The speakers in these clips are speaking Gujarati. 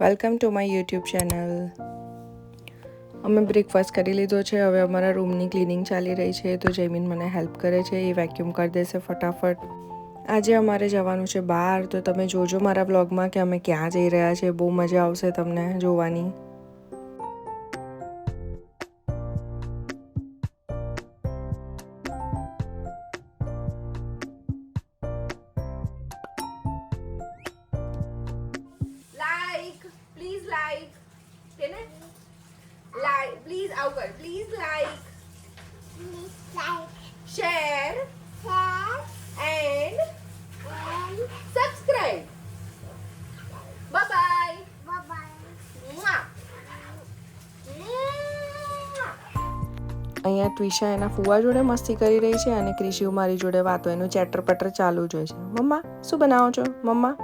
Welcome to my YouTube channel. અમે બ્રેકફાસ્ટ કરી લીધો છે. હવે અમારા રૂમની ક્લિનિંગ ચાલી રહી છે, તો જયમીન મને હેલ્પ કરે છે. એ વેક્યુમ કરી દેશે ફટાફટ. આજે અમારે જવાનું છે બહાર, તો તમે જોજો મારા બ્લોગમાં કે અમે ક્યાં જઈ રહ્યા છીએ. બહુ મજા આવશે તમને જોવાની. પ્લીઝ આવું કર. Please like, share and subscribe. Bye bye. અહીંયા ટ્વિશા એના ફુવા જોડે મસ્તી કરી રહી છે અને ક્રિશિવ મારી જોડે વાતો એનું ચેટર પટર ચાલુ જ હોય છે. મમ્મા શું બનાવો છો? મમ્મા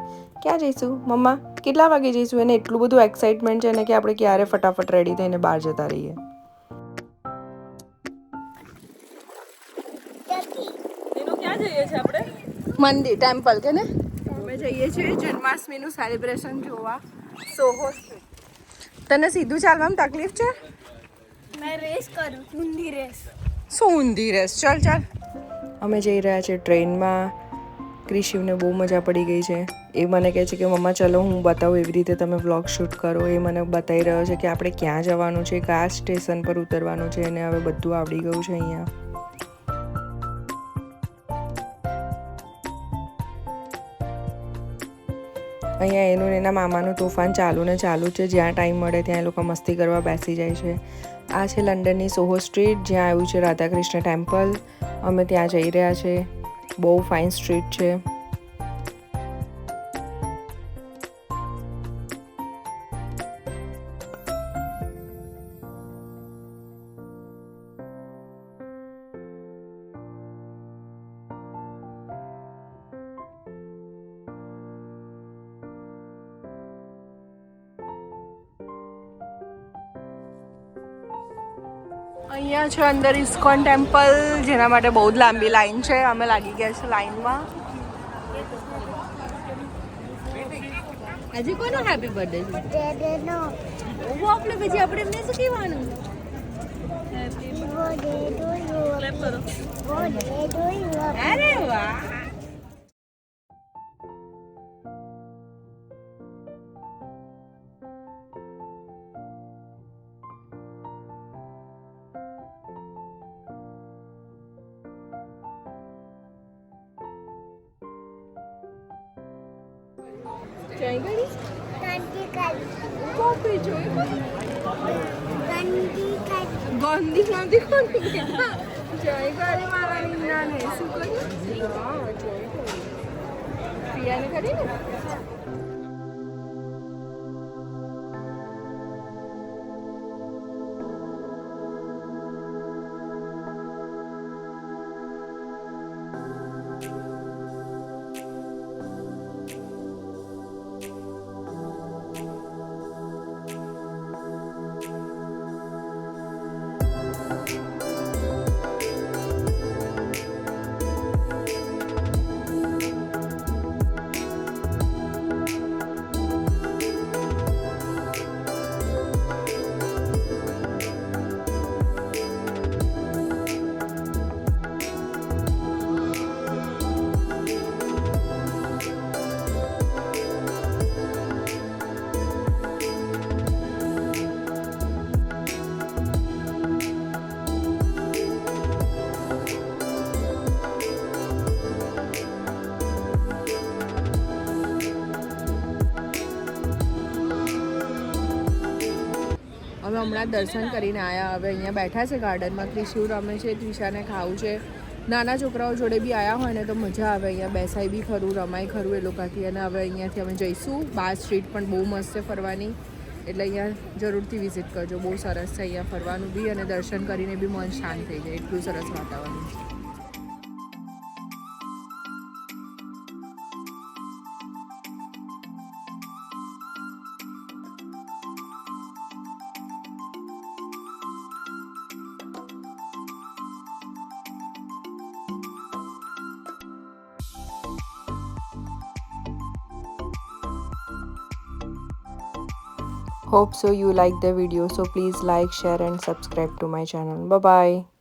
ક્યાં જઈશું? મમ્મા કેટલા વાગે જઈશું? એને એટલું બધું એક્સાઇટમેન્ટ છે ને કે આપણે ક્યારે ફટાફટ રેડી થઈને બહાર જતા રહીએ. ક્યાં જઈએ છીએ આપણે? મંદિર, ટેમ્પલ કે ને. અમે જઈએ છીએ જન્માષ્ટમીનું સેલિબ્રેશન જોવા સોહો સ્ટ્રીટ. તને સીધું ચાલવામાં તકલીફ છે? मैं रेस करूँ, ऊंधी रेस. શું ઊંધી રેસ? ચાલ ચાલ. અમે જઈ રહ્યા છીએ ટ્રેનમાં. ક્રિશિવને બહુ મજા પડી ગઈ છે. એ મને કહે છે કે મમ્મા ચલો હું બતાવું એવી રીતે તમે વ્લોગ શૂટ કરો. એ મને બતાવી રહ્યો છે કે આપણે ક્યાં જવાનું છે, કયા સ્ટેશન પર ઉતરવાનું છે, અને હવે બધું આવડી ગયું છે અહીંયા. અહીંયા એનું એના મામાનું તોફાન ચાલુ ને ચાલુ છે. જ્યાં ટાઈમ મળે ત્યાં એ લોકો મસ્તી કરવા બેસી જાય છે. આ છે લંડનની સોહો સ્ટ્રીટ, જ્યાં આવ્યું છે રાધાકૃષ્ણ ટેમ્પલ. અમે ત્યાં જઈ રહ્યા છે. બહુ ફાઇન સ્ટ્રીટ છે. અહીંયા છે અંદર ઇસ્કોન ટેમ્પલ, જેના માટે બહુ જ લાંબી લાઈન છે. અમે લાગી ગયા છે લાઈનમાં. આજે કોનો હેપી બર્થડે છે? ડેડેનો આપણે પછી આપણે એમને શું કહેવાનું? Birthday to you. ક્લેપ કરો. Birthday to you. અરે વાહ. જય ગણી કંટીકલ. કોપી જોઈ કંટીકલ. ગંદી ગંદી કોની જય ગણી મારા નીનાને શું કર્યું? હા જય ગણી પિયાને કરી ને. હવે હમણાં દર્શન કરીને આવ્યા. હવે અહીંયા બેઠા છે ગાર્ડનમાં. ક્રિશિવ રમે છે, ત્રિશાને ખાવું છે. નાના છોકરાઓ જોડે બી આવ્યા હોય ને તો મજા આવે. અહીંયા બેસાય બી ખરું, રમાય ખરું એ લોકોથી. અને હવે અહીંયાથી અમે જઈશું. બાર સ્ટ્રીટ પણ બહુ મસ્ત છે ફરવાની, એટલે અહીંયા જરૂરથી વિઝિટ કરજો. બહુ સરસ છે અહીંયા ફરવાનું બી, અને દર્શન કરીને બી મન શાંત થઈ જાય. એટલું સરસ વાતાવરણ છે. Hope so you like the video. So please like, share and subscribe to my channel. Bye bye.